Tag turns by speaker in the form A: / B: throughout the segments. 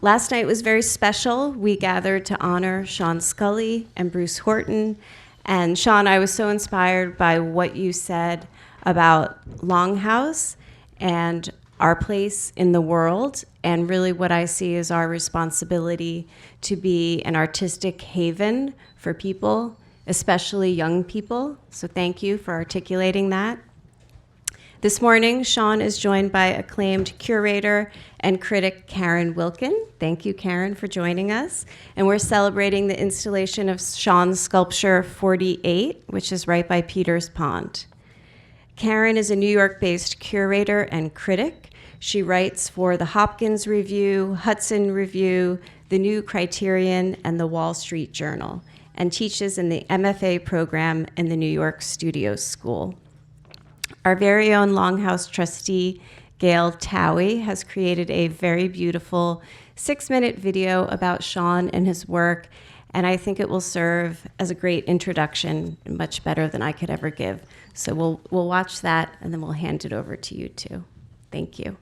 A: Last night was very special. We gathered to honor Sean Scully and Bruce Horton. And Sean, I was so inspired by what you said about LongHouse and our place in the world, and really what I see as our responsibility to be an artistic haven for people, especially young people. So thank you for articulating that. This morning, Sean is joined by acclaimed curator and critic Karen Wilkin. Thank you, Karen, for joining us. And we're celebrating the installation of Sean's sculpture 48, which is right by Peters Pond. Karen is a New York-based curator and critic. She writes for the Hopkins Review, Hudson Review, the New Criterion, and the Wall Street Journal, and teaches in the MFA program in the New York Studio School. Our very own LongHouse trustee, Gail Towie, has created a very beautiful 6-minute video about Sean and his work, and I think it will serve as a great introduction, much better than I could ever give. So we'll watch that, and then we'll hand it over to you two. Thank you.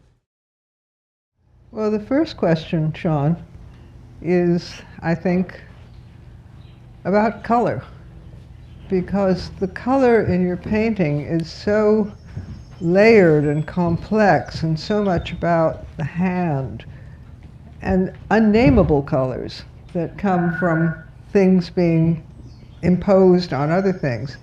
B: Well, the first question, Sean, is, I think, about color. Because the color in your painting is so layered and complex and so much about the hand and unnameable colors that come from things being imposed on other things.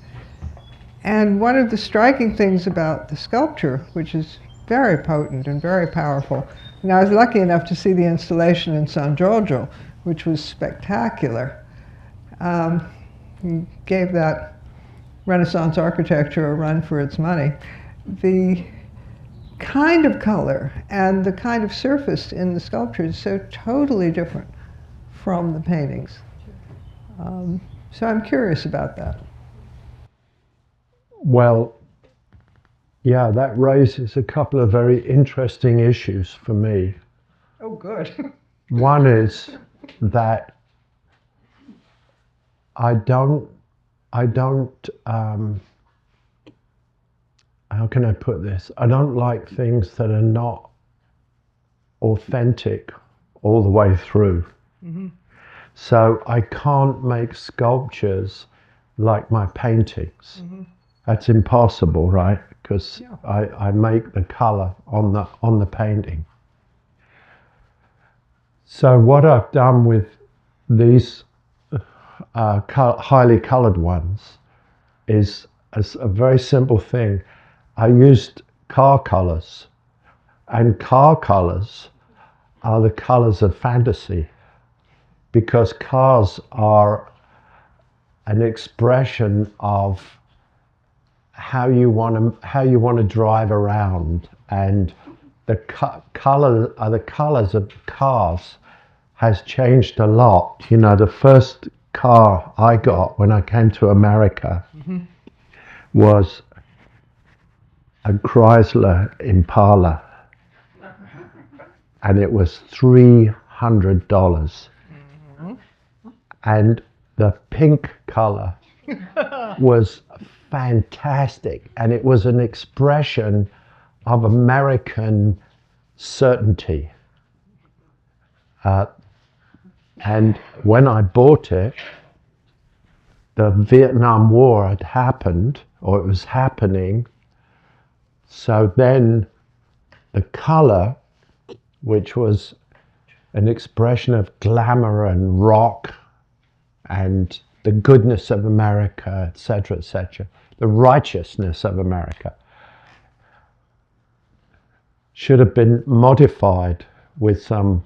B: And one of the striking things about the sculpture, which is very potent and very powerful, and I was lucky enough to see the installation in San Giorgio, which was spectacular. He gave that Renaissance architecture a run for its money. The kind of color and the kind of surface in the sculpture is so totally different from the paintings. So I'm curious about that.
C: Well, yeah, that raises a couple of very interesting issues for me.
B: Oh, good.
C: One is that I don't, how can I put this? I don't like things that are not authentic all the way through. Mm-hmm. So I can't make sculptures like my paintings. Mm-hmm. That's impossible, right? Because yeah. I make the color on the painting. So what I've done with these highly colored ones is a very simple thing. I used car colors, and car colors are the colors of fantasy, because cars are an expression of how you want to drive around, and the colors of cars has changed a lot. You know, the first car I got when I came to America mm-hmm. was a Chrysler Impala, and it was $300. Mm-hmm. And the pink color was fantastic, and it was an expression of American certainty. And when I bought it, the Vietnam War had happened, or it was happening. So then the color, which was an expression of glamour and rock and the goodness of America, etc., the righteousness of America, should have been modified with some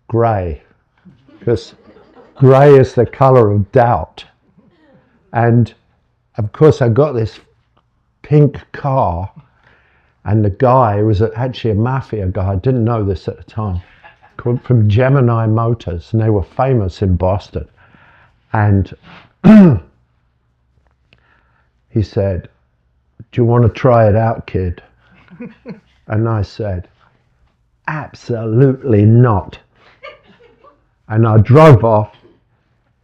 C: gray, because gray is the color of doubt. And of course I got this pink car, and the guy was actually a mafia guy, I didn't know this at the time, called from Gemini Motors, and they were famous in Boston. And he said, "Do you want to try it out, kid?" And I said, "Absolutely not." And I drove off,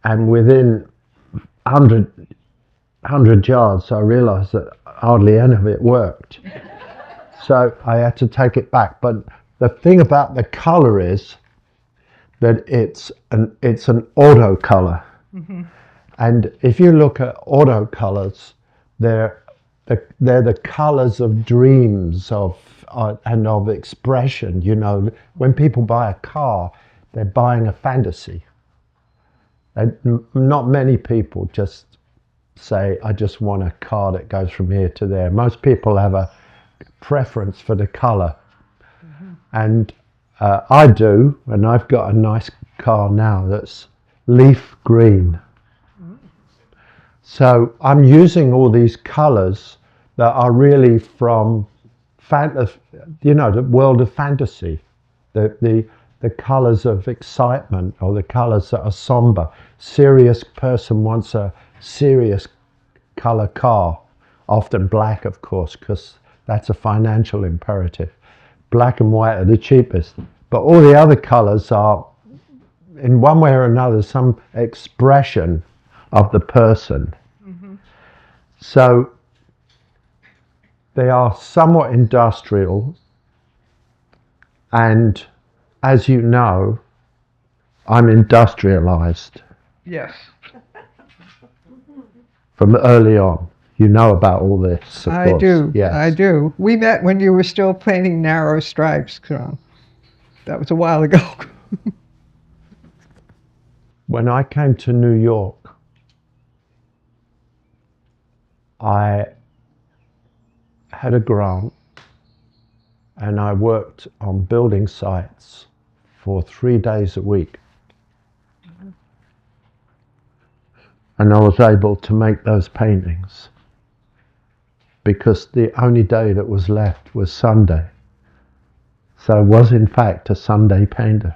C: and within 100 yards, I realized that hardly any of it worked. So I had to take it back. But the thing about the color is, that it's an auto color. And if you look at auto colors, they're the colors of dreams and of expression. You know, when people buy a car, they're buying a fantasy. And not many people just say, I just want a car that goes from here to there. Most people have a preference for the color. And I do, and I've got a nice car now that's leaf green. So I'm using all these colors that are really from the world of fantasy, the colors of excitement, or the colors that are somber. Serious person wants a serious color car, often black, of course, because that's a financial imperative. Black and white are the cheapest, but all the other colors are, in one way or another, some expression of the person. So they are somewhat industrial, and as you know, I'm industrialized.
B: Yes.
C: From early on. You know about all this, of course.
B: do.
C: Yes.
B: I do. We met when you were still painting narrow stripes, Sean. That was a while ago.
C: When I came to New York, I had a grant and I worked on building sites for 3 days a week. And I was able to make those paintings because the only day that was left was Sunday. So I was in fact a Sunday painter.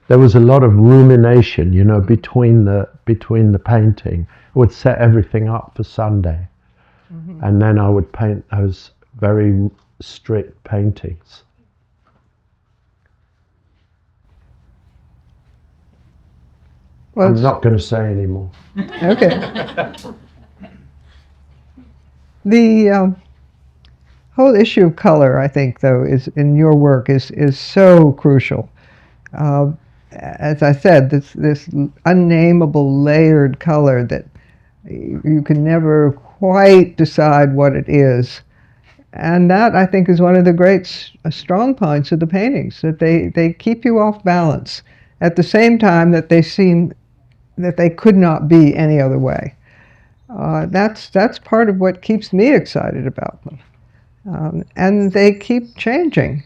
C: There was a lot of rumination, you know, between the painting. I would set everything up for Sunday, and then I would paint those very strict paintings.
B: Well,
C: I'm not going to say any more.
B: okay. The whole issue of color, I think, though, is in your work is so crucial. As I said, this unnameable layered color that you can never quite decide what it is. And that, I think, is one of the great strong points of the paintings, that they keep you off balance at the same time that they seem that they could not be any other way. That's part of what keeps me excited about them. And they keep changing.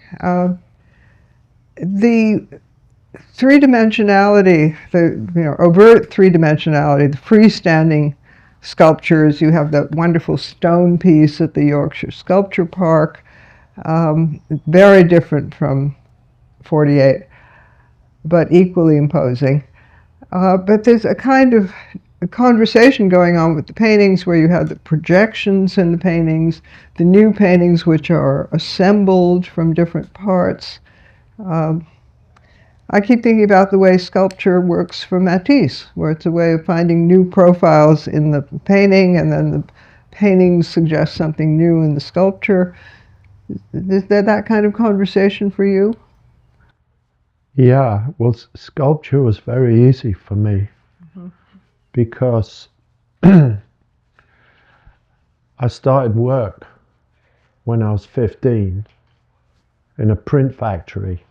B: The three-dimensionality, the overt three-dimensionality, the freestanding sculptures. You have that wonderful stone piece at the Yorkshire Sculpture Park, very different from 48, but equally imposing. But there's a kind of a conversation going on with the paintings where you have the projections in the paintings, the new paintings which are assembled from different parts. I keep thinking about the way sculpture works for Matisse, where it's a way of finding new profiles in the painting, and then the painting suggests something new in the sculpture. Is there that kind of conversation for you?
C: Yeah, well, sculpture was very easy for me because I started work when I was 15 in a print factory.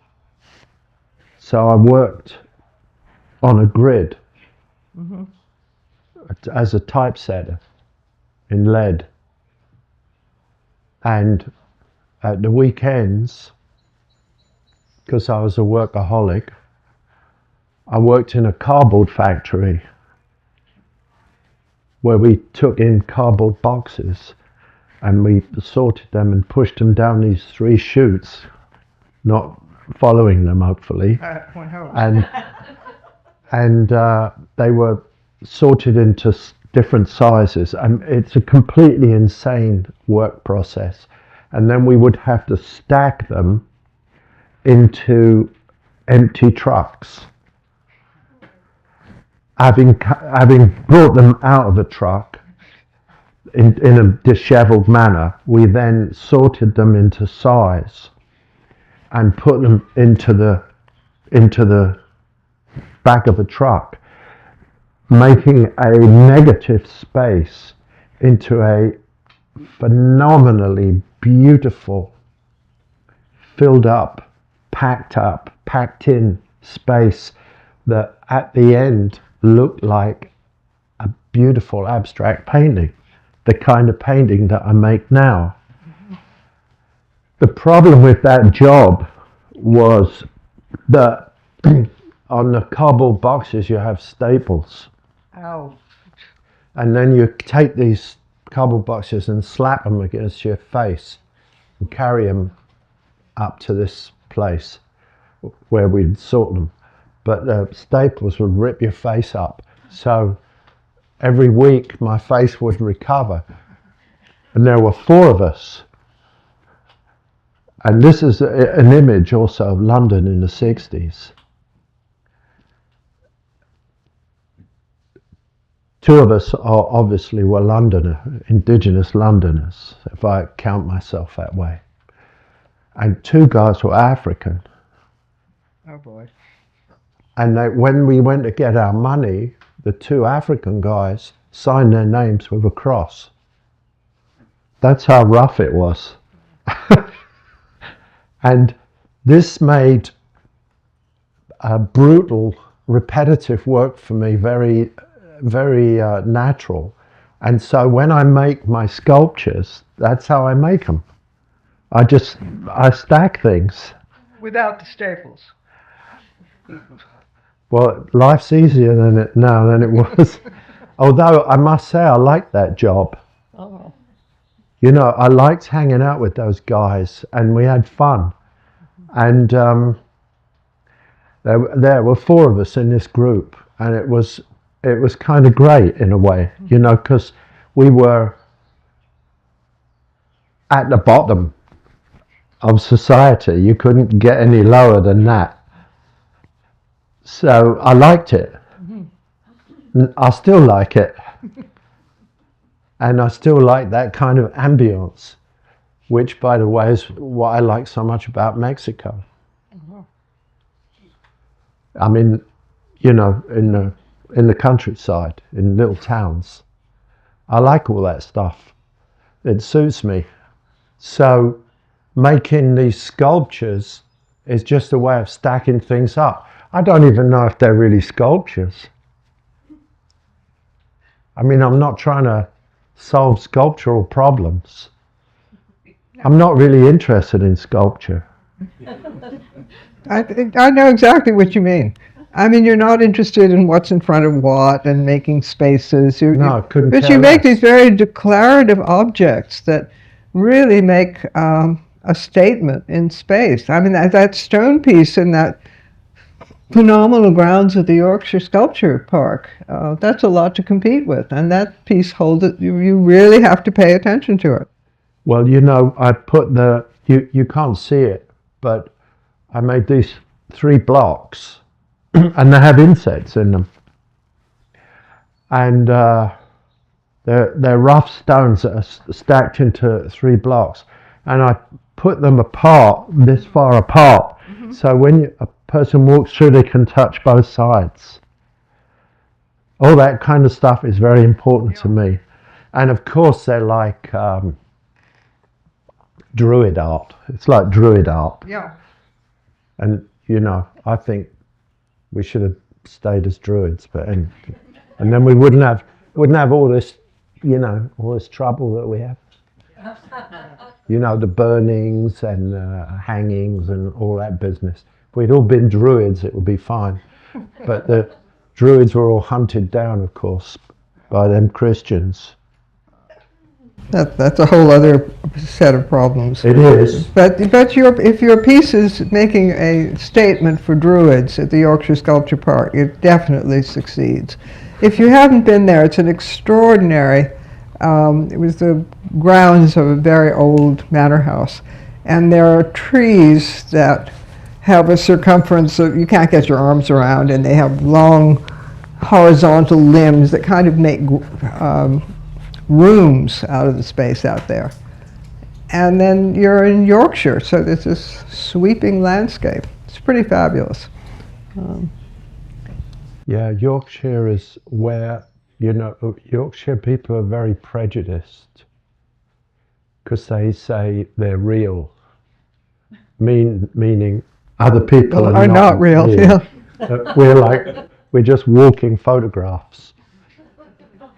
C: So I worked on a grid as a typesetter in lead. And at the weekends, because I was a workaholic, I worked in a cardboard factory where we took in cardboard boxes and we sorted them and pushed them down these 3 chutes, not following them, hopefully. And they were sorted into different sizes, and it's a completely insane work process. And then we would have to stack them into empty trucks. Having brought them out of the truck in a disheveled manner, we then sorted them into size and put them into the into the back of a truck, making a negative space into a phenomenally beautiful, filled up, packed in space that at the end looked like a beautiful abstract painting, the kind of painting that I make now. The problem with that job was that on the cardboard boxes you have staples.
B: Ow.
C: And then you take these cardboard boxes and slap them against your face and carry them up to this place where we'd sort them. But the staples would rip your face up. So every week my face would recover. And there were 4 of us. And this is an image also of London in the 60s. 2 of us obviously were indigenous Londoners, if I count myself that way. And 2 guys were African.
B: Oh boy.
C: And when we went to get our money, the 2 African guys signed their names with a cross. That's how rough it was. And this made brutal, repetitive work for me very natural. And so when I make my sculptures, that's how I make them. I stack things.
B: Without the staples.
C: Well, life's easier now than it was. Although I must say I liked that job.
B: Oh.
C: You know, I liked hanging out with those guys and we had fun. And there were 4 of us in this group, and it was kind of great in a way, you know, because we were at the bottom of society. You couldn't get any lower than that. So I liked it. I still like it. And I still like that kind of ambience, which, by the way, is what I like so much about Mexico. I mean, you know, in the countryside, in little towns. I like all that stuff. It suits me. So making these sculptures is just a way of stacking things up. I don't even know if they're really sculptures. I mean, I'm not trying to solve sculptural problems. I'm not really interested in sculpture.
B: I know exactly what you mean. I mean, you're not interested in what's in front of what and making spaces.
C: No, I couldn't
B: But
C: care
B: you make
C: less.
B: these very declarative objects that really make a statement in space. I mean, that stone piece in that phenomenal grounds of the Yorkshire Sculpture Park, that's a lot to compete with. And that piece holds it. You really have to pay attention to it.
C: Well, you know, I put you can't see it, but I made these 3 blocks and they have insets in them. And they're rough stones that are stacked into 3 blocks. And I put them apart, this far apart, so when a person walks through, they can touch both sides. All that kind of stuff is very important to me. And of course, they're like Druid art. It's like Druid art.
B: Yeah.
C: And, you know, I think we should have stayed as Druids, and then we wouldn't have all this, you know, all this trouble that we have. You know, the burnings and hangings and all that business. If we'd all been Druids, it would be fine. But the Druids were all hunted down, of course, by them Christians.
B: That's a whole other set of problems.
C: It is.
B: But if your piece is making a statement for Druids at the Yorkshire Sculpture Park, it definitely succeeds. If you haven't been there, it's an extraordinary, it was the grounds of a very old manor house. And there are trees that have a circumference of, you can't get your arms around, and they have long horizontal limbs that kind of make rooms out of the space out there. And then you're in Yorkshire, so there's this sweeping landscape. It's pretty fabulous.
C: Yeah, Yorkshire is where, Yorkshire people are very prejudiced because they say they're real, meaning other people
B: Are not real. Yeah.
C: We're just walking photographs.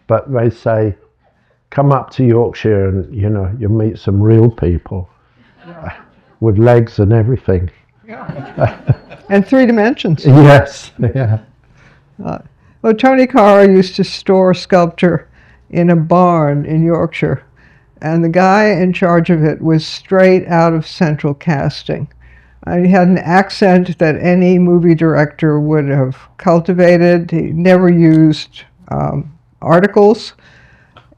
C: But they say, come up to Yorkshire and, you'll meet some real people with legs and everything.
B: And 3 dimensions.
C: Yes, yeah.
B: Well, Tony Carr used to store sculpture in a barn in Yorkshire, and the guy in charge of it was straight out of central casting. He had an accent that any movie director would have cultivated. He never used articles.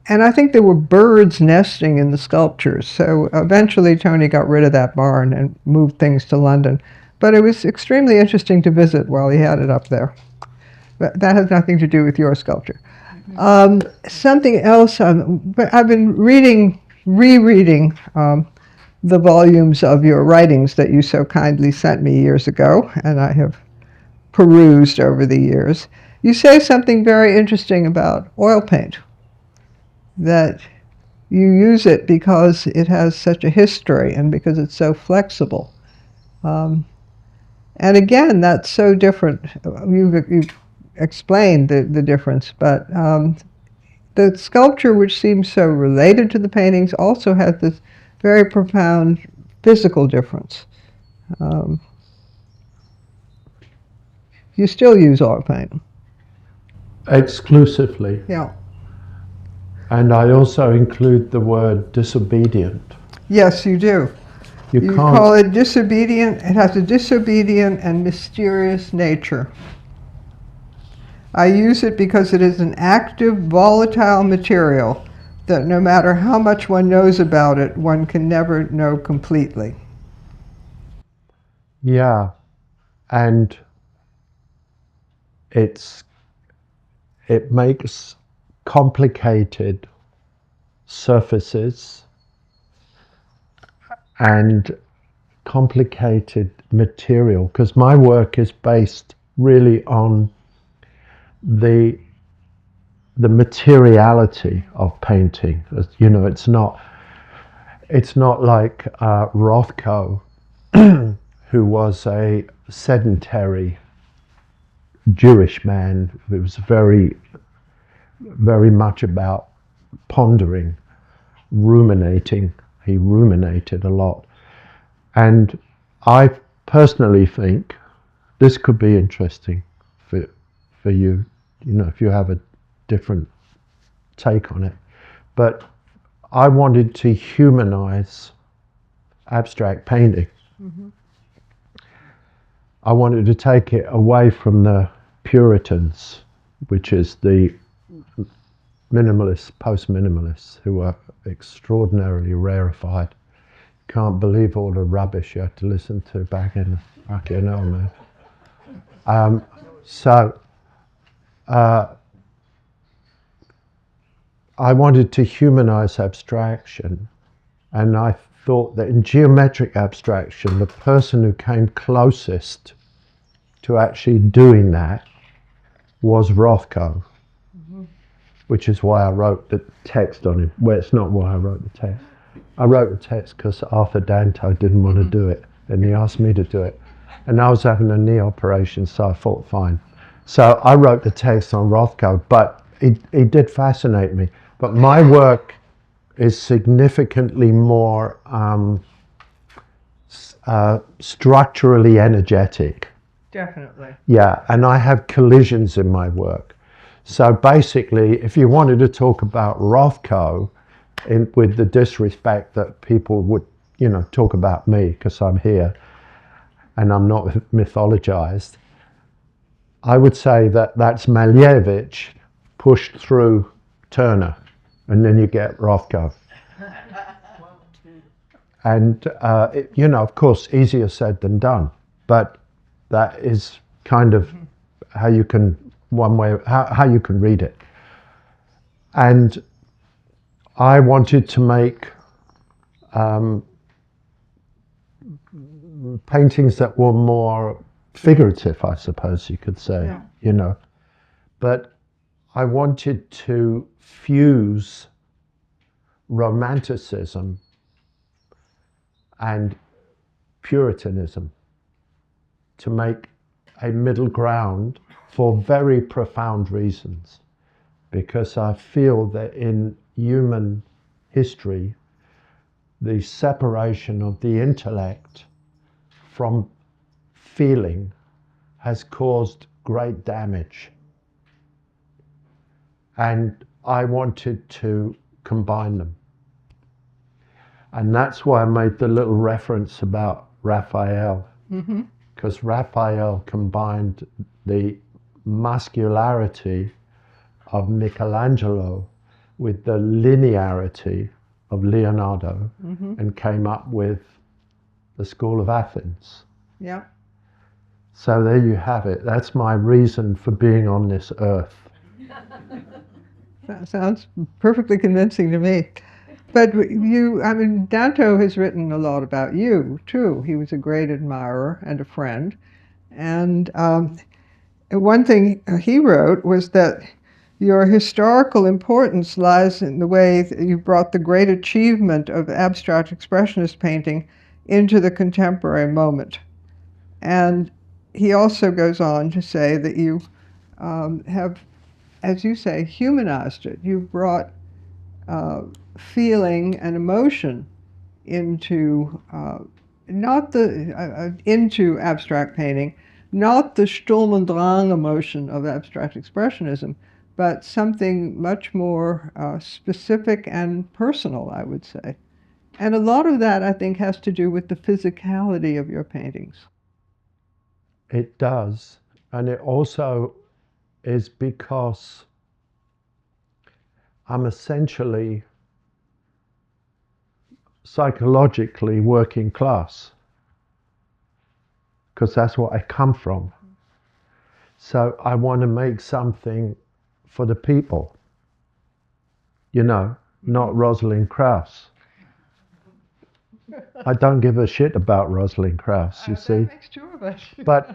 B: And I think there were birds nesting in the sculptures. So eventually Tony got rid of that barn and moved things to London. But it was extremely interesting to visit while he had it up there. But that has nothing to do with your sculpture. Something else, I've been rereading the volumes of your writings that you so kindly sent me years ago, and I have perused over the years. You say something very interesting about oil paint, that you use it because it has such a history and because it's so flexible. And again, that's so different. You've explained the difference, but the sculpture, which seems so related to the paintings, also has this very profound physical difference. You still use oil paint.
C: Exclusively.
B: Yeah.
C: And I also include the word disobedient.
B: Yes, you do. You
C: can't
B: call it disobedient. It has a disobedient and mysterious nature. I use it because it is an active, volatile material that no matter how much one knows about it, one can never know completely.
C: Yeah, and it makes complicated surfaces and complicated material, because my work is based really on the materiality of painting. It's not like Rothko, who was a sedentary Jewish man who was very, very much about pondering, ruminating. He ruminated a lot. And I personally think this could be interesting for you, if you have a different take on it. But I wanted to humanize abstract painting. Mm-hmm. I wanted to take it away from the Puritans, which is the minimalists, post-minimalists, who are extraordinarily rarefied. Can't believe all the rubbish you had to listen to back in the fucking hell, man. I wanted to humanize abstraction, and I thought that in geometric abstraction, the person who came closest to actually doing that was Rothko, mm-hmm. which is why I wrote the text on him. Well, it's not why I wrote the text. I wrote the text because Arthur Danto didn't want to do it, and he asked me to do it. And I was having a knee operation, so I thought, fine. So I wrote the text on Rothko, but it did fascinate me. But my work is significantly more structurally energetic.
B: Definitely.
C: Yeah, and I have collisions in my work. So basically, if you wanted to talk about Rothko, with the disrespect that people would, talk about me because I'm here and I'm not mythologized, I would say that that's Malevich pushed through Turner, and then you get Rothko. And, of course, easier said than done, but that is kind of how you can, how you can read it. And I wanted to make paintings that were more figurative, I suppose you could say,
B: Yeah.
C: you know. But I wanted to fuse romanticism and Puritanism to make a middle ground for very profound reasons. Because I feel that in human history, the separation of the intellect from feeling has caused great damage. And I wanted to combine them. And that's why I made the little reference about Raphael, because Raphael combined the muscularity of Michelangelo with the linearity of Leonardo and came up with the School of Athens.
B: Yeah.
C: So there you have it. That's my reason for being on this earth.
B: That sounds perfectly convincing to me. But you, I mean, Danto has written a lot about you, too. He was a great admirer and a friend. And one thing he wrote was that your historical importance lies in the way that you brought the great achievement of abstract expressionist painting into the contemporary moment. And he also goes on to say that you have, as you say, humanized it. You brought feeling and emotion into not the into abstract painting, not the Sturm und Drang emotion of abstract expressionism, but something much more specific and personal, I would say. And a lot of that, I think, has to do with the physicality of your paintings.
C: It does. And it also is because I'm essentially psychologically working class, because that's what I come from. So I want to make something for the people, you know, not Rosalind Krauss. I don't give a shit about Rosalind Krauss, you see.
B: That makes two of us.
C: But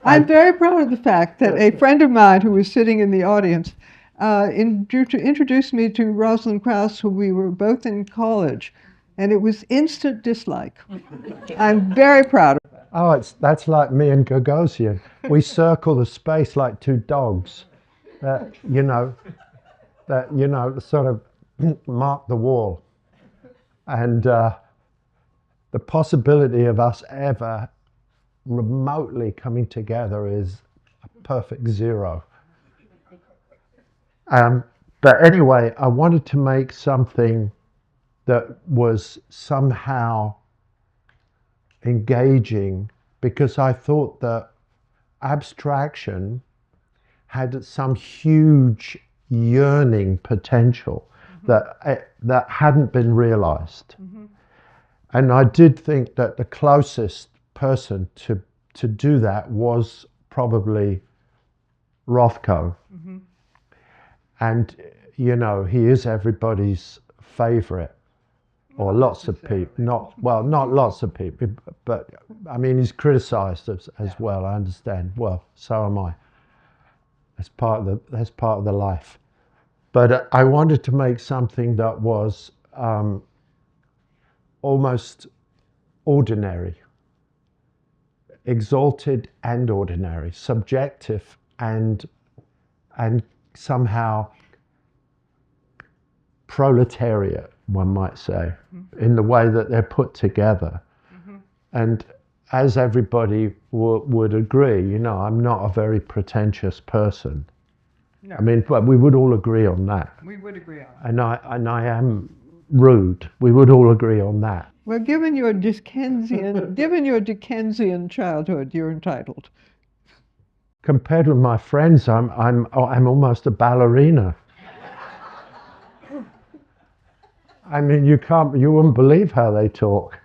B: I'm very proud of the fact that a friend of mine who was sitting in the audience introduced me to Rosalind Krauss when we were both in college, and it was instant dislike. I'm very proud of that.
C: oh, that's like me and Gagosian. We circle the space like two dogs that, you know, sort of mark the wall. And the possibility of us ever remotely coming together is a perfect zero. But anyway, I wanted to make something that was somehow engaging, because I thought that abstraction had some huge yearning potential that hadn't been realized. And I did think that the closest person to do that was probably Rothko. And, you know, he is everybody's favorite, or lots of people. Not lots of people, but I mean, he's criticized as well, I understand. Well, so am I. That's part of the life. But I wanted to make something that was almost ordinary, exalted and ordinary, subjective and somehow proletariat, one might say, in the way that they're put together. And as everybody would agree, you know, I'm not a very pretentious person.
B: No.
C: I mean, but we would all agree on that.
B: We would agree on that.
C: And I am rude. We would all agree on that.
B: Well, given your Dickensian childhood, you're entitled.
C: Compared with my friends, I'm almost a ballerina. I mean, you wouldn't believe how they talk,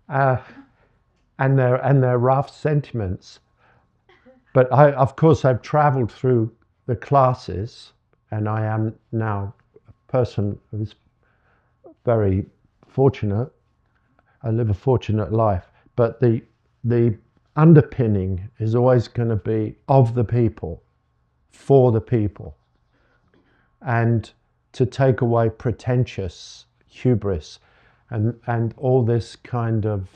C: and their rough sentiments. But of course, I've travelled through the classes, and I am now a person who's very fortunate. I live a fortunate life, but the underpinning is always going to be of the people, for the people. And to take away pretentious hubris and all this kind of,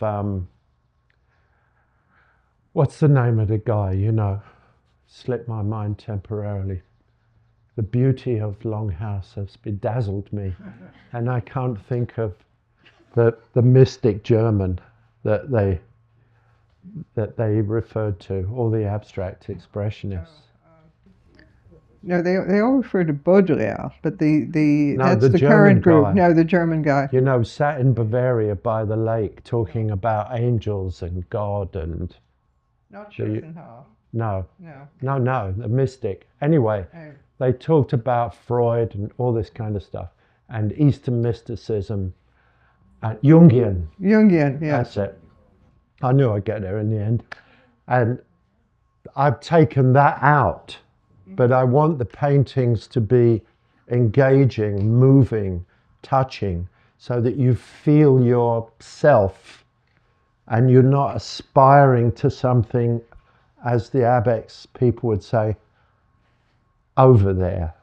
C: what's the name of the guy, you know, slipped my mind temporarily. The beauty of LongHouse has bedazzled me, and I can't think of the mystic German that they referred to, all the abstract expressionists.
B: No, they all refer to Baudelaire, but
C: No,
B: that's
C: the
B: the
C: German
B: current group.
C: guy.
B: No, the German guy.
C: You know, sat in Bavaria by the lake talking about angels and God and...
B: Not Schopenhauer.
C: No,
B: No.
C: the mystic. Anyway,
B: Oh.
C: they talked about Freud and all this kind of stuff, and Eastern mysticism, and Jungian.
B: Jungian, yes.
C: That's it. I knew I'd get there in the end. And I've taken that out, but I want the paintings to be engaging, moving, touching, so that you feel yourself and you're not aspiring to something, as the Abex people would say, over there.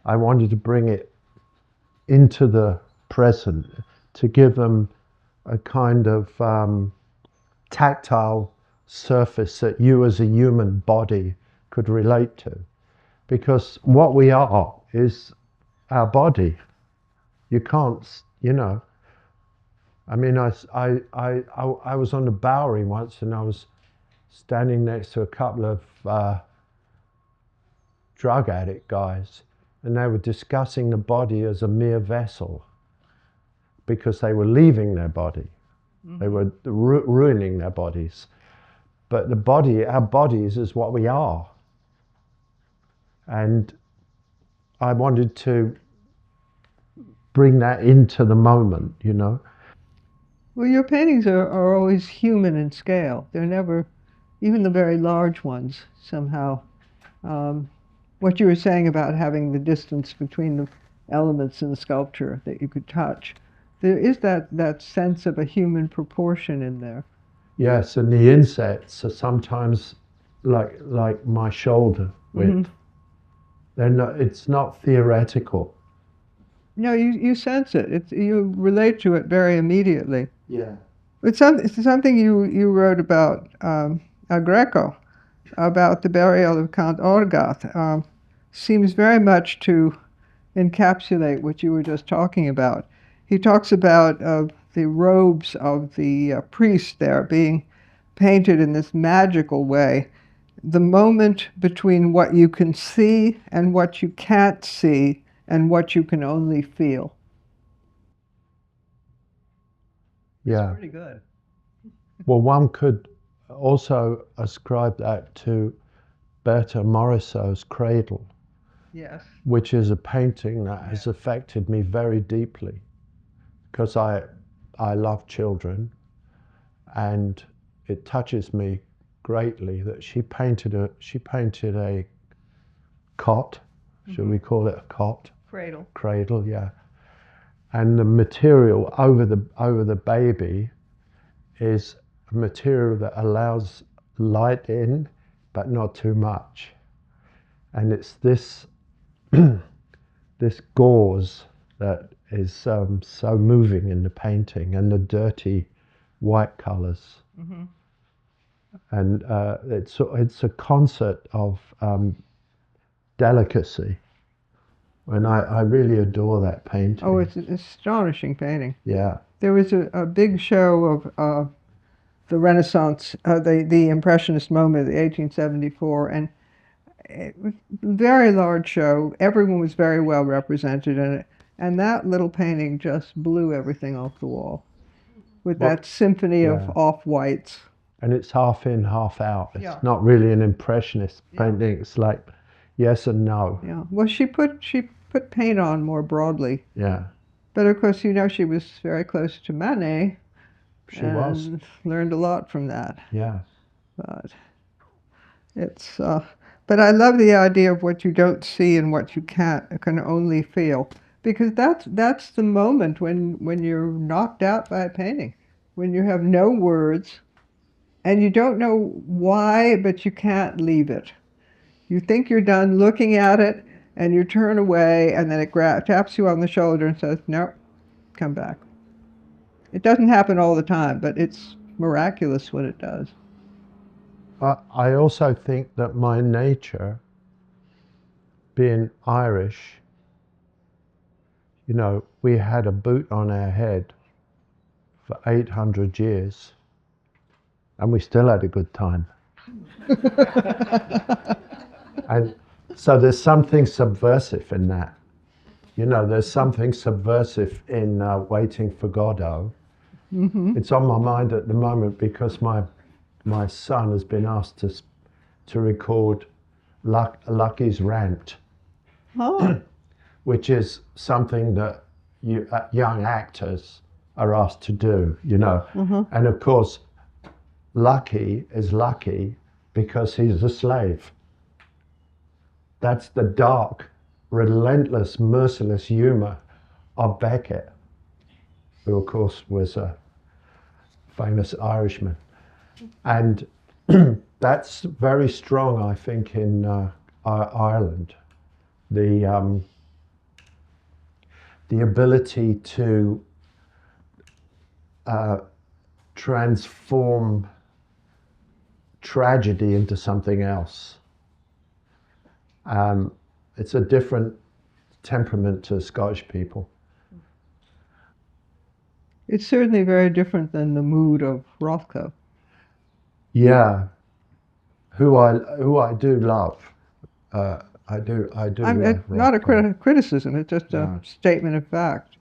C: I wanted to bring it into the present, to give them a kind of tactile surface that you as a human body could relate to. Because what we are is our body. You can't, you know. I mean, I was on the Bowery once, and I was standing next to a couple of drug addict guys, and they were discussing the body as a mere vessel, because they were leaving their body. They were ruining their bodies. But the body, our bodies, is what we are. And I wanted to bring that into the moment, you know.
B: Well, your paintings are always human in scale. They're never, even the very large ones, somehow. What you were saying about having the distance between the elements in the sculpture that you could touch, there is that sense of a human proportion in there.
C: Yes, and the insets are sometimes like my shoulder width. They're not, it's not theoretical.
B: No, you sense it. You relate to it very immediately.
C: Yeah.
B: It's something you wrote about Greco, about the burial of Count Orgath. Seems very much to encapsulate what you were just talking about. He talks about the robes of the priest there being painted in this magical way. The moment between what you can see and what you can't see and what you can only feel.
C: Yeah.
B: It's pretty good.
C: Well, one could also ascribe that to Berta Morisot's Cradle,
B: Yes.
C: which is a painting that has affected me very deeply, because I love children, and it touches me greatly that she painted a cot, should we call it a cot? Cradle, yeah. And the material over the baby is a material that allows light in, but not too much. And it's this this gauze that is so moving in the painting, and the dirty white colors. And it's a concert of delicacy. And I really adore that painting.
B: Oh, it's an astonishing painting.
C: Yeah.
B: There was a big show of the Renaissance, the Impressionist moment, the 1874, and it was a very large show. Everyone was very well represented in it, and that little painting just blew everything off the wall with that symphony of off-whites.
C: And it's half in, half out. It's not really an Impressionist painting. It's like yes and no.
B: Yeah. Well, she put paint on more broadly.
C: Yeah.
B: But of course, you know, she was very close to Manet.
C: She was.
B: Learned a lot from that.
C: Yeah.
B: But it's. But I love the idea of what you don't see and what you can only feel, because that's the moment when you're knocked out by a painting, when you have no words, and you don't know why, but you can't leave it. You think you're done looking at it, and you turn away, and then it taps you on the shoulder and says, "Nope, come back." It doesn't happen all the time, but it's miraculous when it does.
C: I also think that my nature, being Irish, you know, we had a boot on our head for 800 years, and we still had a good time. And so there's something subversive in that. You know, there's something subversive in Waiting for Godot.
B: Mm-hmm.
C: It's on my mind at the moment because my son has been asked to record Lucky's Rant,
B: Oh.
C: which is something that young actors are asked to do, you know.
B: Mm-hmm.
C: And of course, Lucky is lucky because he's a slave. That's the dark, relentless, merciless humor of Beckett, who of course was a famous Irishman. And that's very strong, I think, in Ireland. The ability to transform tragedy into something else. It's a different temperament to Scottish people.
B: It's certainly very different than the mood of Rothko.
C: Yeah, who I do love. I do
B: It's
C: love
B: not a
C: Rothko.
B: criticism, it's just a
C: No.
B: statement of fact.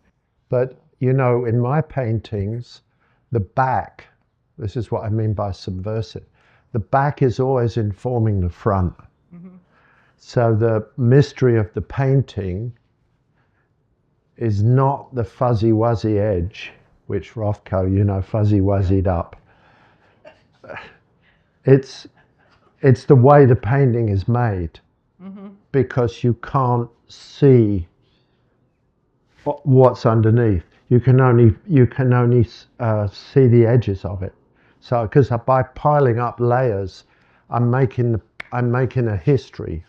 C: But, you know, in my paintings, the back, this is what I mean by subversive, the back is always informing the front. Mm-hmm. So the mystery of the painting is not the fuzzy-wuzzy edge, which Rothko, you know, fuzzy-wuzzied up. It's the way the painting is made, mm-hmm. because you can't see what's underneath. You can only see the edges of it. So, because by piling up layers, I'm making a history.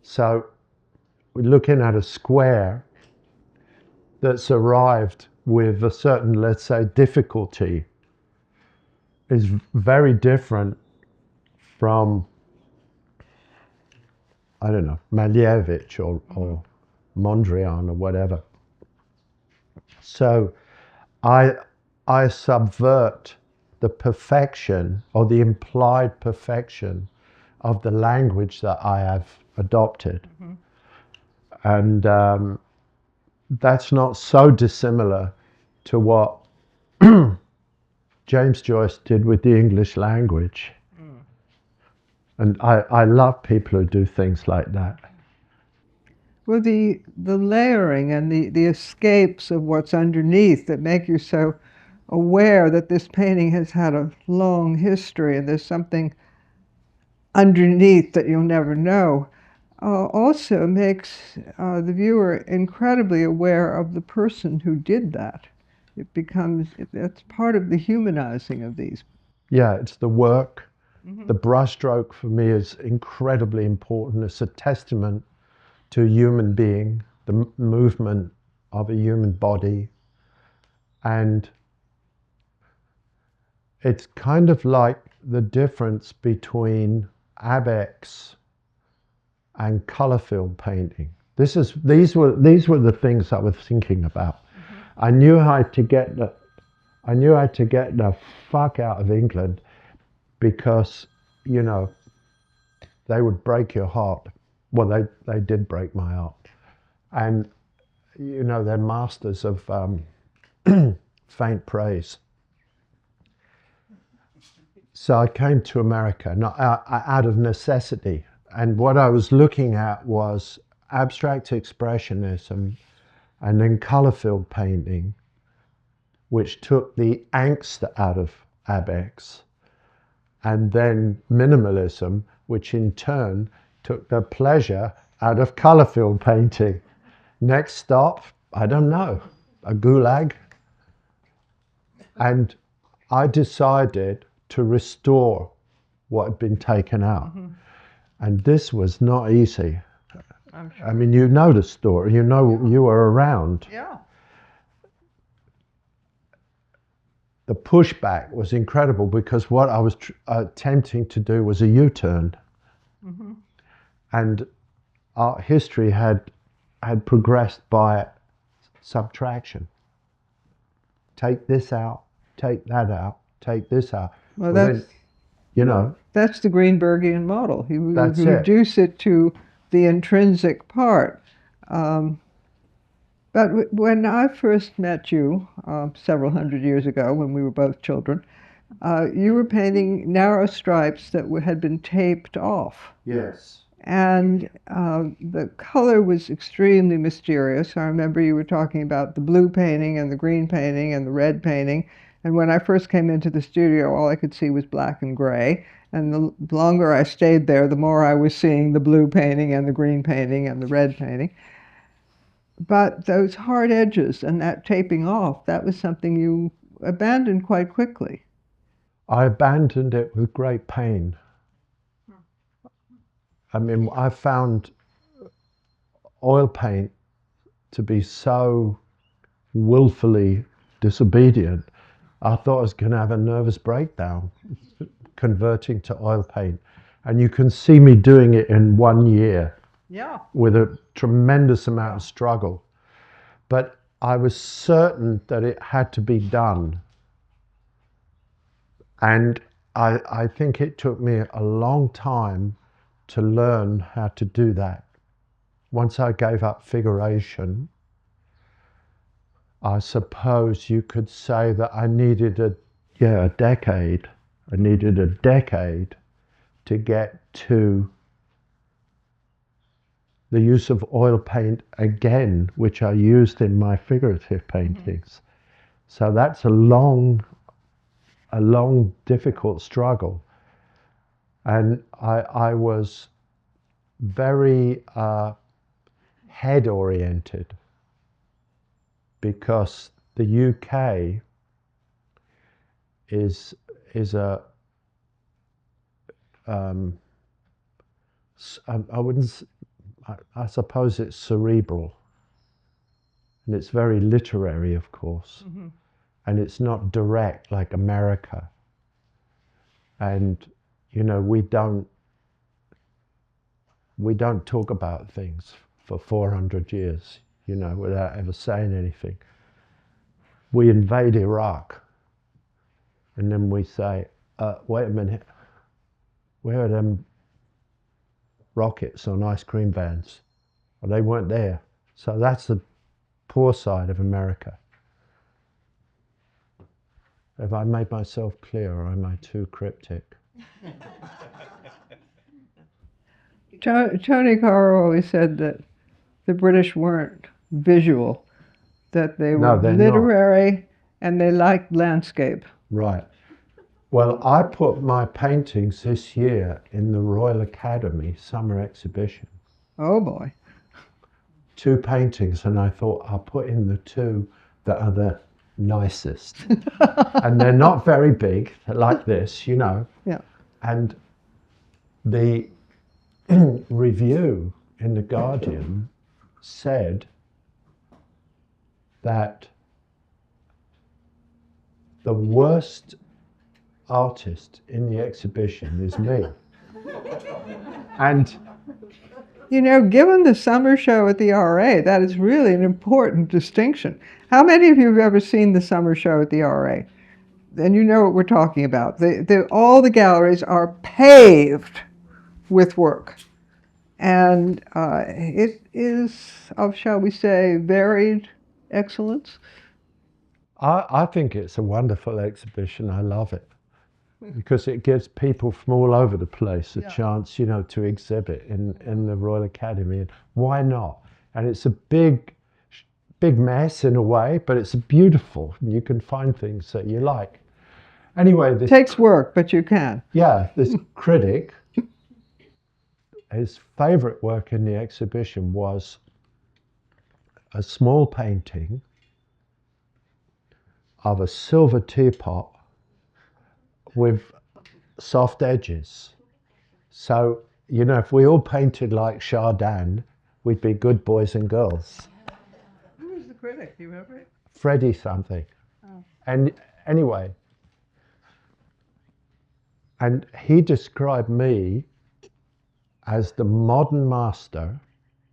C: So, we're looking at a square that's arrived with a certain, let's say, difficulty, is very different from, I don't know, Malevich or Mondrian or whatever. So I subvert the perfection or the implied perfection of the language that I have adopted. Mm-hmm. And that's not so dissimilar to what James Joyce did with the English language. Mm. And I love people who do things like that.
B: Well, the layering and the escapes of what's underneath that make you so aware that this painting has had a long history and there's something underneath that you'll never know, also makes the viewer incredibly aware of the person who did that. That's part of the humanizing of these.
C: Yeah, it's the work. Mm-hmm. The brushstroke for me is incredibly important. It's a testament to a human being, the movement of a human body. And it's kind of like the difference between Abex and color film painting. These were the things I was thinking about. Mm-hmm. I knew how to get the fuck out of England because, you know, they would break your heart. Well, they did break my heart. And, you know, they're masters of faint praise. So I came to America out of necessity. And what I was looking at was abstract expressionism and then color field painting, which took the angst out of Abex, and then minimalism, which in turn took the pleasure out of color field painting. Next stop, I don't know, a gulag. And I decided to restore what had been taken out. And this was not easy.
B: I'm sure.
C: I mean, you know the story, you know, you were around.
B: Yeah.
C: The pushback was incredible because what I was attempting to do was a U-turn. And art history had progressed by subtraction. Take this out, take that out, take this out.
B: Well,
C: then,
B: that's,
C: you know,
B: that's the Greenbergian model. You
C: That's it.
B: reduce it to the intrinsic part. But when I first met you several hundred years ago, when we were both children, you were painting narrow stripes that had been taped off.
C: yes.
B: And the color was extremely mysterious. I remember you were talking about the blue painting and the green painting and the red painting. And when I first came into the studio, all I could see was black and gray. And the longer I stayed there, the more I was seeing the blue painting and the green painting and the red painting. But those hard edges and that taping off, that was something you abandoned quite quickly.
C: I abandoned it with great pain. I mean, I found oil paint to be so willfully disobedient. I thought I was going to have a nervous breakdown converting to oil paint. And you can see me doing it in 1 year.
B: Yeah.
C: With a tremendous amount of struggle. But I was certain that it had to be done. And I think it took me a long time to learn how to do that. Once I gave up figuration, I suppose you could say that I needed a decade. I needed a decade to get to the use of oil paint again, which I used in my figurative paintings. So that's a long, difficult struggle. And I was very head-oriented because the UK is a I suppose it's cerebral, and it's very literary, of course, and it's not direct like America. And you know, we don't talk about things for 400 years, you know, without ever saying anything. We invade Iraq, and then we say, wait a minute, where are them rockets on ice cream vans? Well, they weren't there. So that's the poor side of America. Have I made myself clear, or am I too cryptic?
B: Tony Carr always said that the British weren't visual, that they were literary, and they liked landscape.
C: Right. Well, I put my paintings this year in the Royal Academy summer exhibition.
B: Oh boy.
C: 2 paintings, and I thought I'll put in the 2 that are the nicest. And they're not very big, they're like this, you know.
B: Yeah.
C: And the review in The Guardian said that the worst artist in the exhibition is me. And
B: you know, given the summer show at the RA, that is really an important distinction. How many of you have ever seen the summer show at the RA? And you know what we're talking about. All the galleries are paved with work. And it is of, shall we say, varied excellence.
C: I think it's a wonderful exhibition. I love it because it gives people from all over the place a chance, you know, to exhibit in the Royal Academy. And why not? And it's a big mess in a way, but it's beautiful. You can find things that you like. Anyway,
B: It takes work, but you can.
C: Yeah, this critic, his favorite work in the exhibition was a small painting of a silver teapot with soft edges. So, you know, if we all painted like Chardin, we'd be good boys and girls.
B: Who was the critic? Do you remember it?
C: Freddie something.
B: Oh.
C: And anyway, and he described me as the modern master.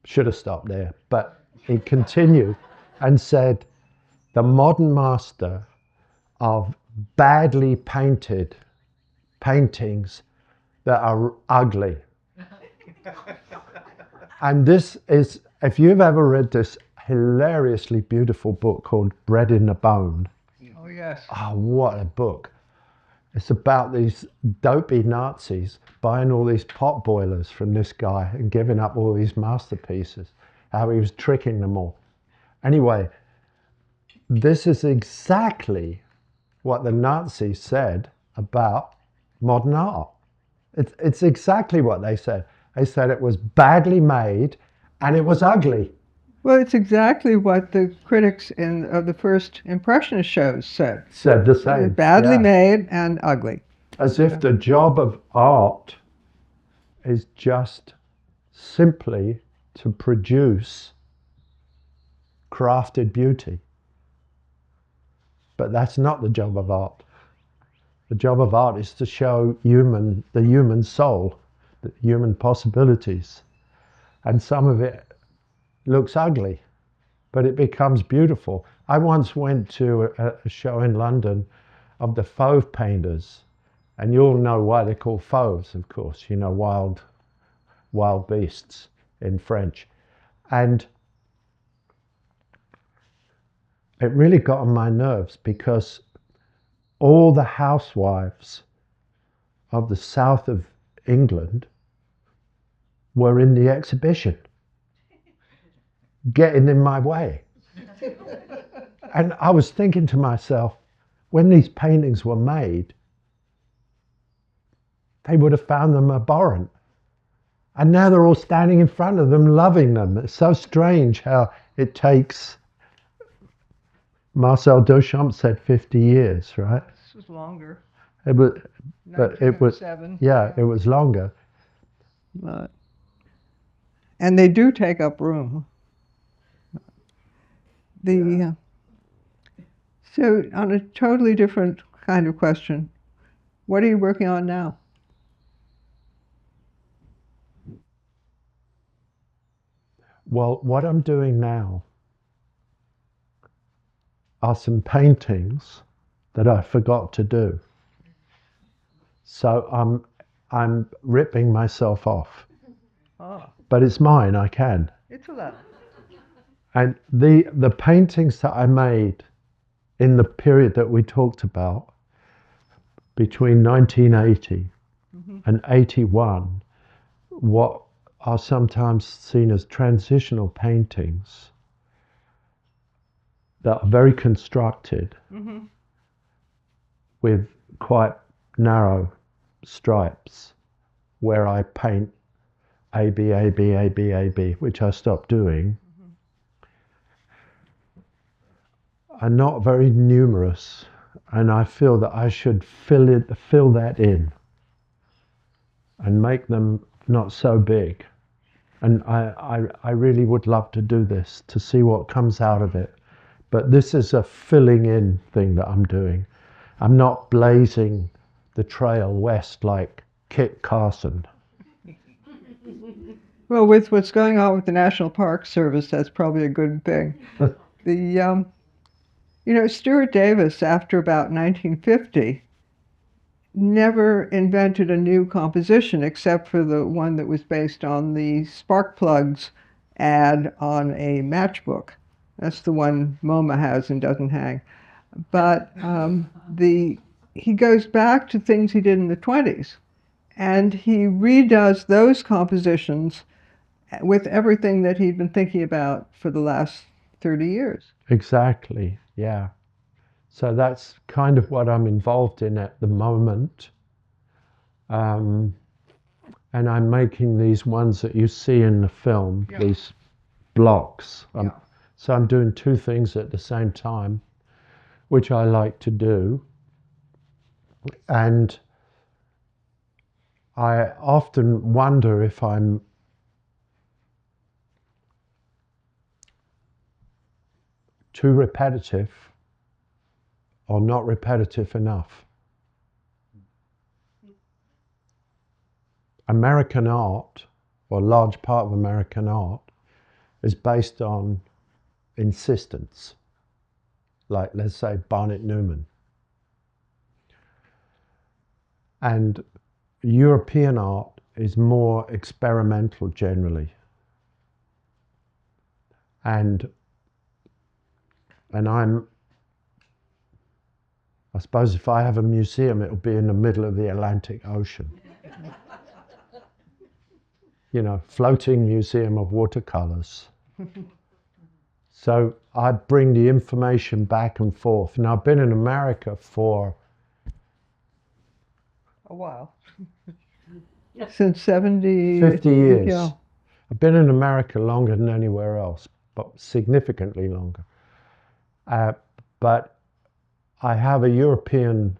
C: Should have stopped there, but he continued and said, the modern master of badly painted paintings that are ugly. And this is, if you've ever read this hilariously beautiful book called Bread in the Bone.
B: Oh, yes.
C: Oh, what a book. It's about these dopey Nazis buying all these pot boilers from this guy and giving up all these masterpieces, how he was tricking them all. Anyway, this is exactly what the Nazis said about modern art. It's exactly what they said. They said it was badly made and it was ugly.
B: Well, it's exactly what the critics of the first Impressionist shows said.
C: Said the same.
B: Badly
C: yeah.
B: made and ugly.
C: As if the job of art is just simply to produce crafted beauty. But that's not the job of art. The job of art is to show the human soul, the human possibilities. And some of it looks ugly, but it becomes beautiful. I once went to a show in London of the fauve painters, and you all know why they're called fauves, of course, you know, wild beasts in French. And it really got on my nerves because all the housewives of the south of England were in the exhibition, getting in my way. And I was thinking to myself, when these paintings were made, they would have found them abhorrent. And now they're all standing in front of them, loving them. It's so strange how it takes, Marcel Duchamp said 50 years, right?
B: This was longer.
C: It was, but it was,
B: 1907.
C: yeah, it was longer.
B: And they do take up room. So on a totally different kind of question, what are you working on now?
C: Well, what I'm doing now are some paintings that I forgot to do. So I'm ripping myself off.
B: Oh,
C: But it's mine, I can.
B: it's allowed.
C: And the paintings that I made in the period that we talked about, between 1980 and 81, what are sometimes seen as transitional paintings that are very constructed with quite narrow stripes, where I paint A, B, A, B, A, B, A, B, which I stopped doing, are not very numerous, and I feel that I should fill that in and make them not so big. And I really would love to do this to see what comes out of it. But this is a filling in thing that I'm doing. I'm not blazing the trail west like Kit Carson.
B: Well, with what's going on with the National Park Service, that's probably a good thing. Stuart Davis, after about 1950, never invented a new composition except for the one that was based on the spark plugs ad on a matchbook. That's the one MoMA has and doesn't hang. But he goes back to things he did in the 20s, and he redoes those compositions with everything that he'd been thinking about for the last 30 years.
C: Exactly, yeah. So that's kind of what I'm involved in at the moment. And I'm making these ones that you see in the film, these blocks. So I'm doing two things at the same time, which I like to do. And I often wonder if I'm too repetitive or not repetitive enough. American art, or a large part of American art, is based on insistence. Like, let's say, Barnett Newman. And European art is more experimental generally. And I suppose if I have a museum, it'll be in the middle of the Atlantic Ocean. You know, floating museum of watercolors. So I bring the information back and forth. And I've been in America for
B: a while. Since 70...
C: 50 years.
B: Yeah.
C: I've been in America longer than anywhere else, but significantly longer. But I have a European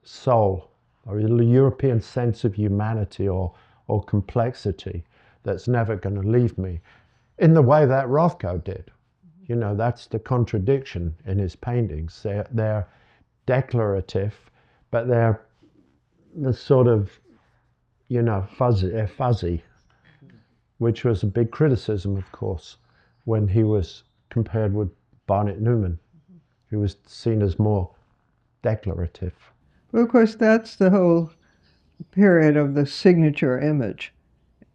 C: soul, or a European sense of humanity or complexity that's never going to leave me, in the way that Rothko did. You know, that's the contradiction in his paintings. They're declarative, but they're sort of, you know, fuzzy, which was a big criticism, of course, when he was compared with Barnett Newman, who was seen as more declarative.
B: Well, of course, that's the whole period of the signature image.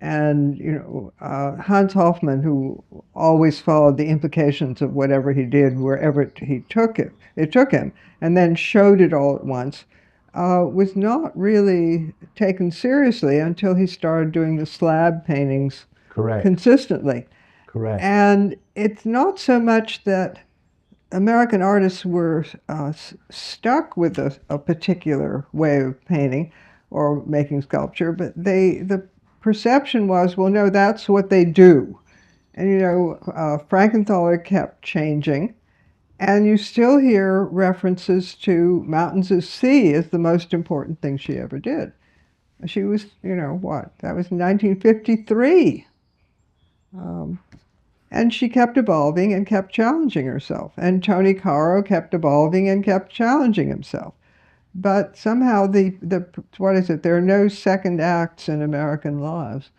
B: And, you know, Hans Hofmann, who always followed the implications of whatever he did wherever he took him, and then showed it all at once, was not really taken seriously until he started doing the slab paintings consistently.
C: Correct.
B: And it's not so much that American artists were stuck with a particular way of painting or making sculpture, but the perception was, well, no, that's what they do. And, you know, Frankenthaler kept changing, and you still hear references to Mountains of Sea as the most important thing she ever did. She was, you know, what? That was 1953. And she kept evolving and kept challenging herself. And Tony Caro kept evolving and kept challenging himself. But somehow what is it? There are no second acts in American lives.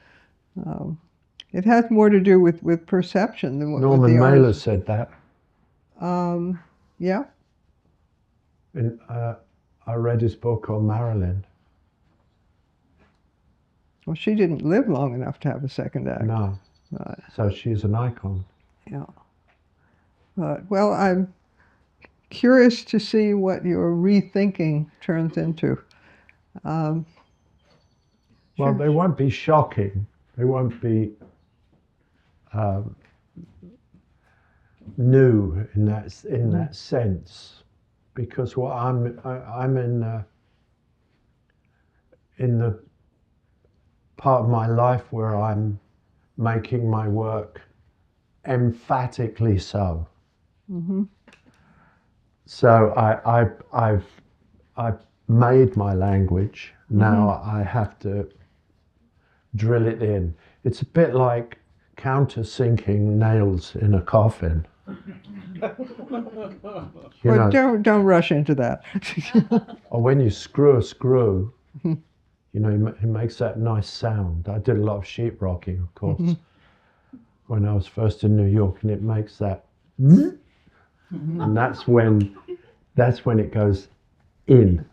B: It has more to do with perception than what
C: Norman
B: the
C: Mailer
B: artist
C: said that.
B: Yeah.
C: I read his book on Marilyn.
B: Well, she didn't live long enough to have a second act.
C: No. So she's an icon.
B: Yeah. Well, I'm curious to see what your rethinking turns into.
C: Well, they won't be shocking. They won't be new in that sense, because what I'm in the part of my life where I'm making my work emphatically so.
B: Mm-hmm.
C: So I've made my language. Now I have to drill it in. It's a bit like countersinking nails in a coffin.
B: Well, don't rush into that.
C: Or when you screw a screw, you know, it makes that nice sound. I did a lot of sheetrocking, of course, when I was first in New York, and it makes that, and that's when it goes in,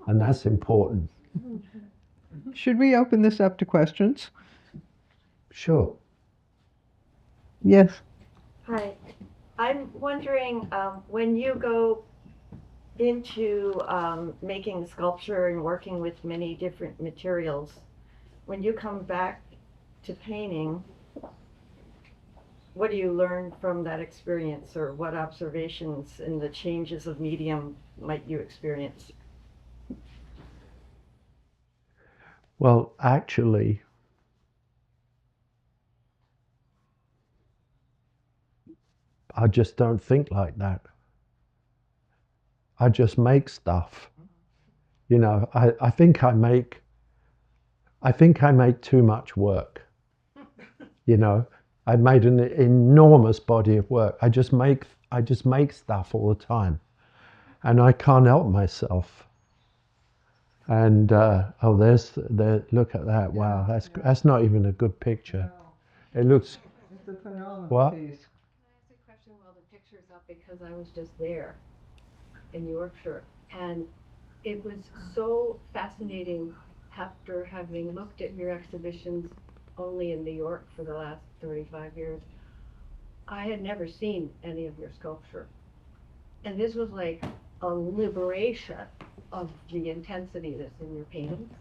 C: and that's important.
B: Should we open this up to questions?
C: Sure.
B: Yes.
D: Hi. I'm wondering, when you go into making sculpture and working with many different materials, when you come back to painting, what do you learn from that experience, or what observations in the changes of medium might you experience?
C: Well, actually, I just don't think like that. I just make stuff. You know, I think I make too much work. You know, I made an enormous body of work. I just make stuff all the time, and I can't help myself. And oh, look at that! Wow, that's not even a good picture.
B: No.
C: It looks.
B: It's a phenomenal
C: What?
B: piece.
D: Can I ask a question while the picture's up? Because I was just there in Yorkshire, and it was so fascinating after having looked at your exhibitions only in New York for the last 35 years. I had never seen any of your sculpture. And this was like a liberation of the intensity that's in your paintings.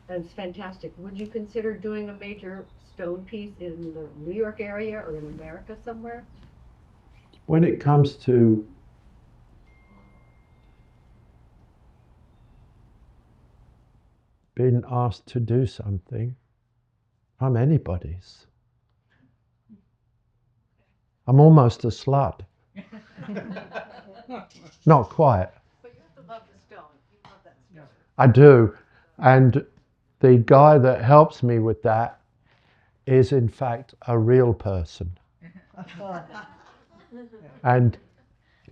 D: And it's fantastic. Would you consider doing a major stone piece in the New York area or in America somewhere?
C: When it comes to being asked to do something, I'm anybody's. I'm almost a slut. Not quite.
D: But you have to love the stone. You love that stone.
C: I do. And the guy that helps me with that is in fact a real person. And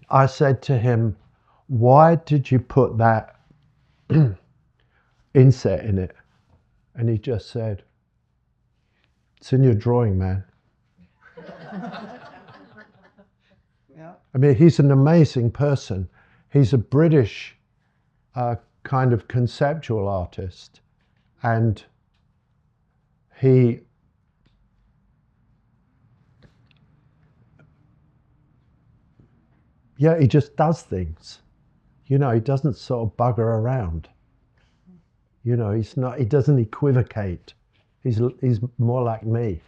C: I said to him, why did you put that inset in it? And he just said, it's in your drawing, man.
B: Yeah.
C: I mean, he's an amazing person. He's a British kind of conceptual artist. And he just does things. You know, he doesn't sort of bugger around. You know, he doesn't equivocate. He's more like me.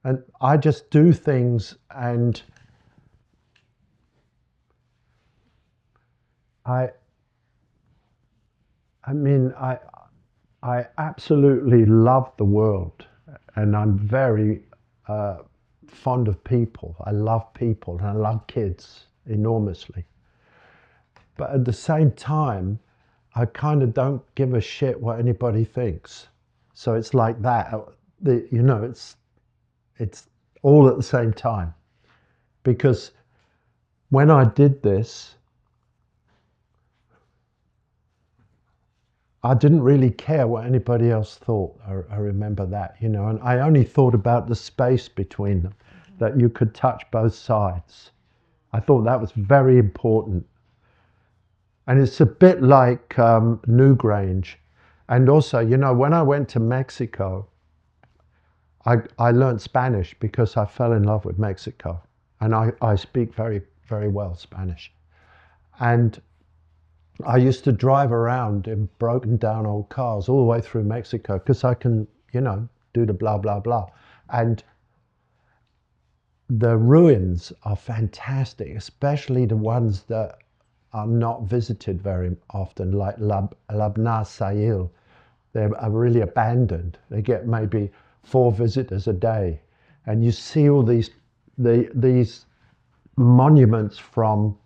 C: And I just do things, and I absolutely love the world, and I'm very fond of people. I love people, and I love kids enormously. But at the same time, I kind of don't give a shit what anybody thinks. So it's like that. You know, it's all at the same time. Because when I did this, I didn't really care what anybody else thought. I remember that, you know, and I only thought about the space between them, that you could touch both sides. I thought that was very important. And it's a bit like Newgrange. And also, you know, when I went to Mexico, I learned Spanish because I fell in love with Mexico. And I speak very, very well Spanish. And I used to drive around in broken down old cars all the way through Mexico because I can, you know, do the blah, blah, blah. And the ruins are fantastic, especially the ones that are not visited very often, like Labna Sail. They're really abandoned. They get maybe 4 visitors a day. And you see all these monuments from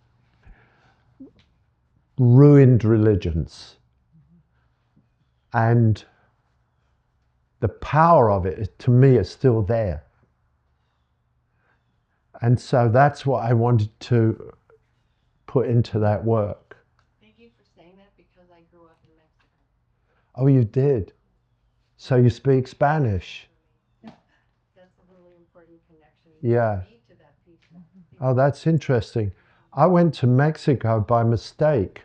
C: ruined religions. And the power of it, to me, is still there. And so that's what I wanted to put into that work.
D: Thank you for saying that, because I grew up in Mexico.
C: Oh, you did? So you speak Spanish?
D: That's a really important connection
C: Yeah.
D: for me to that piece.
C: Oh, that's interesting. I went to Mexico by mistake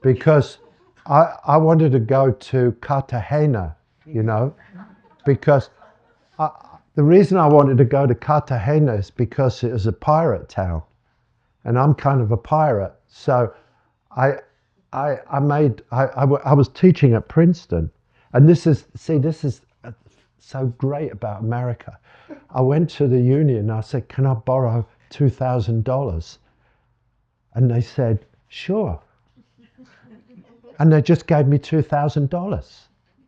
C: because I wanted to go to Cartagena, you know, because the reason I wanted to go to Cartagena is because it was a pirate town, and I'm kind of a pirate. So I was teaching at Princeton, and this is so great about America. I went to the union and I said, can I borrow $2,000? And they said, sure. And they just gave me $2,000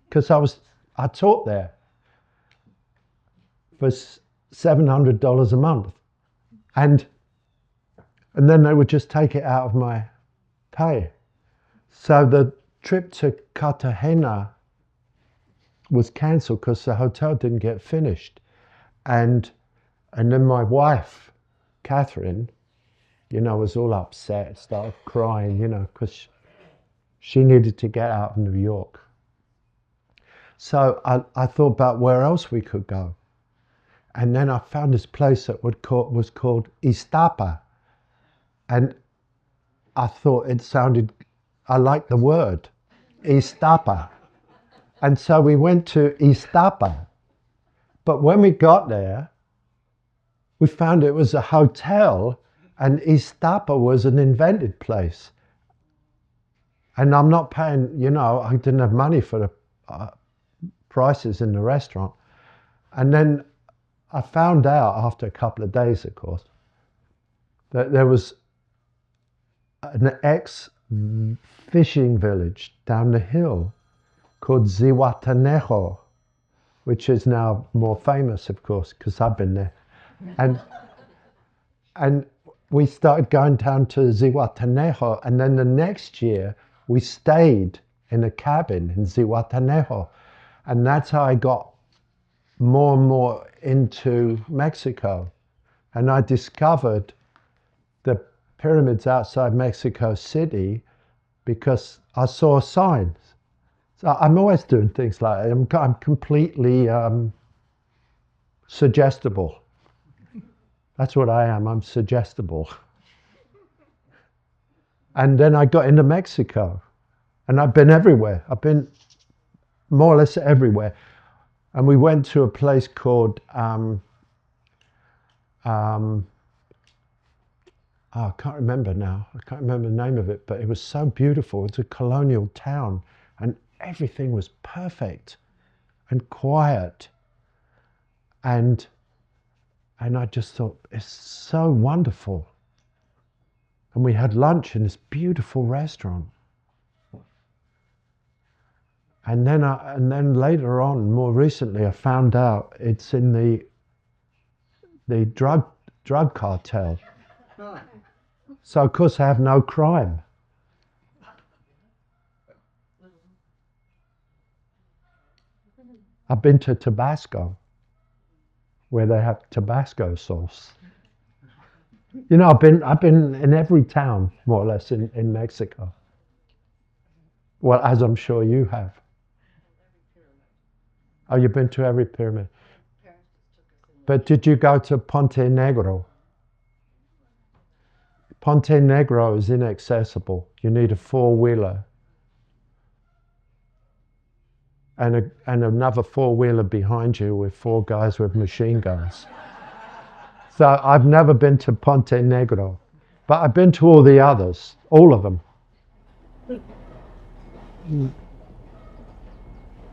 C: because I taught there for $700 a month. And then they would just take it out of my pay. So the trip to Cartagena was cancelled because the hotel didn't get finished. And then my wife, Catherine, was all upset, started crying, because she needed to get out of New York. So I thought about where else we could go. And then I found this place that was called Iztapa. And I thought I liked the word, Iztapa. And so we went to Iztapa. But when we got there, we found it was a hotel, and Iztapa was an invented place. And I'm not paying, I didn't have money for the prices in the restaurant. And then I found out after a couple of days, of course, that there was an ex-fishing village down the hill called Zihuatanejo, which is now more famous, of course, because I've been there. And we started going down to Zihuatanejo, and then the next year we stayed in a cabin in Zihuatanejo. And that's how I got more and more into Mexico. And I discovered the pyramids outside Mexico City because I saw signs. So I'm always doing things like that. I'm completely suggestible. That's what I am. I'm suggestible. And then I got into Mexico, and I've been everywhere. I've been more or less everywhere. And we went to a place called, I can't remember now. I can't remember the name of it, but it was so beautiful. It's a colonial town, and everything was perfect and quiet. And I just thought, it's so wonderful. And we had lunch in this beautiful restaurant. And then later on, more recently, I found out it's in the drug cartel. So of course I have no crime. I've been to Tabasco, where they have Tabasco sauce. I've been in every town, more or less, in Mexico. Well, as I'm sure you have. Oh, you've been to every pyramid. But did you go to Ponte Negro? Ponte Negro is inaccessible. You need a four-wheeler. And another four-wheeler behind you with 4 guys with machine guns. So I've never been to Ponte Negro, but I've been to all the others, all of them.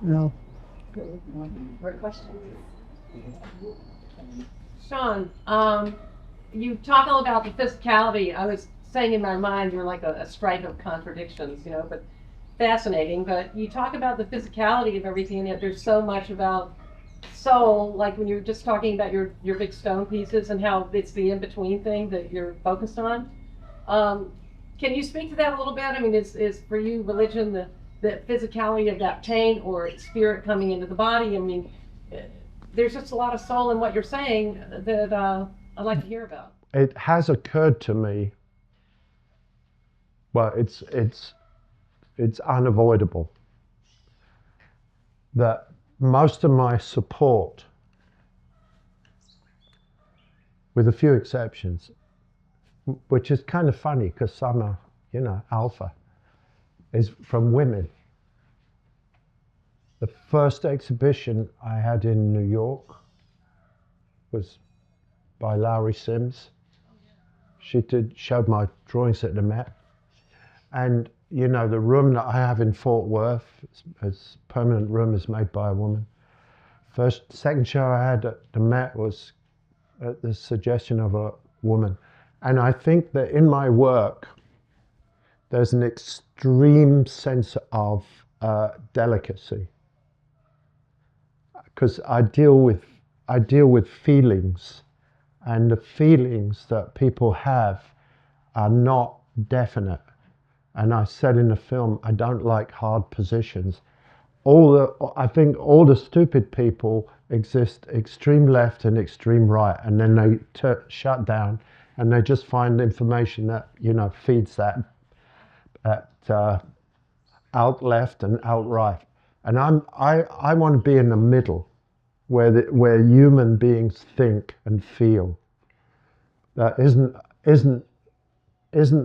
B: No.
E: More questions? Sean, you talk all about the physicality. I was saying in my mind you're like a strike of contradictions, but fascinating. But you talk about the physicality of everything, and yet there's so much about soul, like when you're just talking about your big stone pieces and how it's the in-between thing that you're focused on. Can you speak to that a little bit? I mean, is for you religion the physicality of that pain, or spirit coming into the body? I mean, there's just a lot of soul in what you're saying that I'd like to hear about.
C: It has occurred to me, well, it's unavoidable, that most of my support, with a few exceptions, which is kind of funny because I'm a, alpha, is from women. The first exhibition I had in New York was by Lowry Sims. She showed my drawings at the Met. And, the room that I have in Fort Worth, as permanent room, is made by a woman. Second show I had at the Met was at the suggestion of a woman. And I think that in my work, there's an extreme sense of delicacy, because I deal with feelings, and the feelings that people have are not definite, And I said in the film, I don't like hard positions. I think all the stupid people exist extreme left and extreme right, and then they shut down, and they just find information that, you know, feeds that out left and out right. And I want to be in the middle, where human beings think and feel. That isn't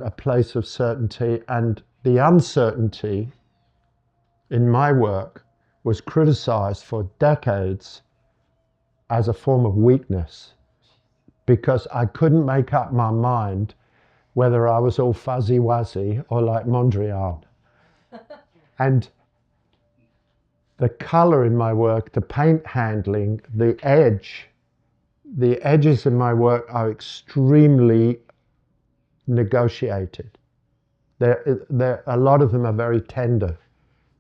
C: a place of certainty, and the uncertainty in my work was criticized for decades as a form of weakness, because I couldn't make up my mind whether I was all fuzzy-wuzzy or like Mondrian. And the color in my work, the paint handling, the edges in my work are extremely negotiated. A lot of them are very tender.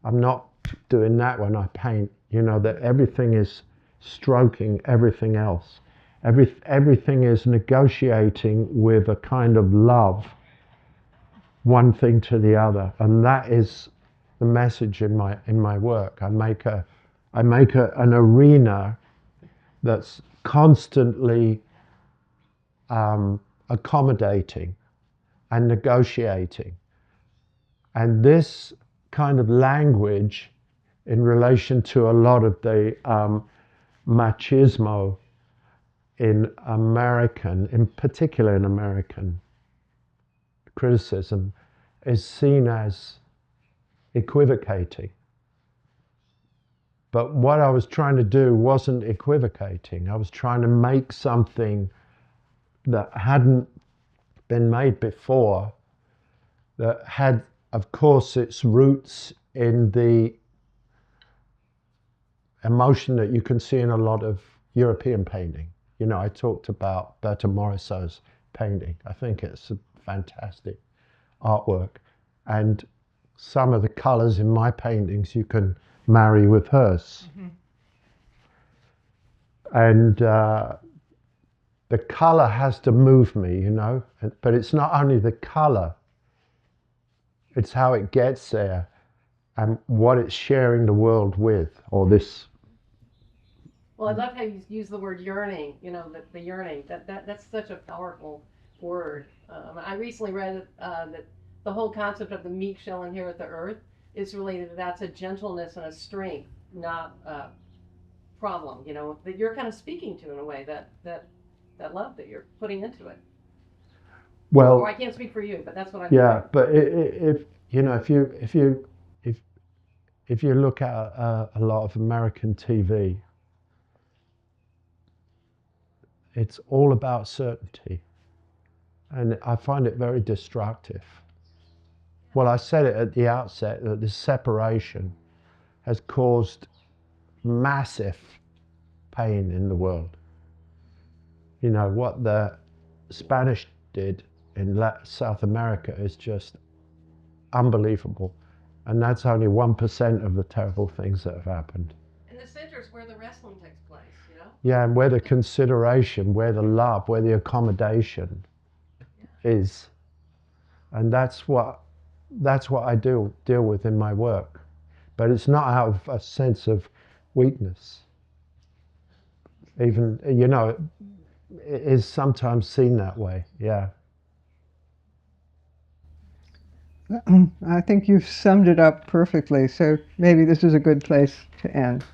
C: I'm not doing that when I paint, you know, that everything is stroking everything else. Everything is negotiating with a kind of love, one thing to the other, and that is the message in my work. I make an arena that's constantly accommodating and negotiating. And this kind of language, in relation to a lot of the machismo in particular in American criticism, is seen as equivocating. But what I was trying to do wasn't equivocating. I was trying to make something that hadn't been made before, that had, of course, its roots in the emotion that you can see in a lot of European painting. You know, I talked about Berta Morisot's painting. I think it's a fantastic artwork. And some of the colors in my paintings you can marry with hers. Mm-hmm. And the color has to move me, you know, but it's not only the color, it's how it gets there and what it's sharing the world with, or this.
E: Well, I love how you use the word yearning, you know, the yearning. That's such a powerful word. I recently read that the whole concept of the meek shall inherit the earth is related to that's a gentleness and a strength, not a problem, you know, that you're kind of speaking to in a way, that love that you're putting into it.
C: Well,
E: or I can't speak for you, but that's what I
C: yeah, but if you know, if you look at a lot of American TV, it's all about certainty, and I find it very destructive. Well, I said it at the outset that this separation has caused massive pain in the world. You know, what the Spanish did in South America is just unbelievable. And that's only 1% of the terrible things that have happened.
E: And the center is where the wrestling takes place, you know?
C: Yeah, and where the consideration, where the love, where the accommodation is. And that's what I deal with in my work. But it's not out of a sense of weakness. Even, you know, it is sometimes seen that way, yeah.
B: I think you've summed it up perfectly, so maybe this is a good place to end.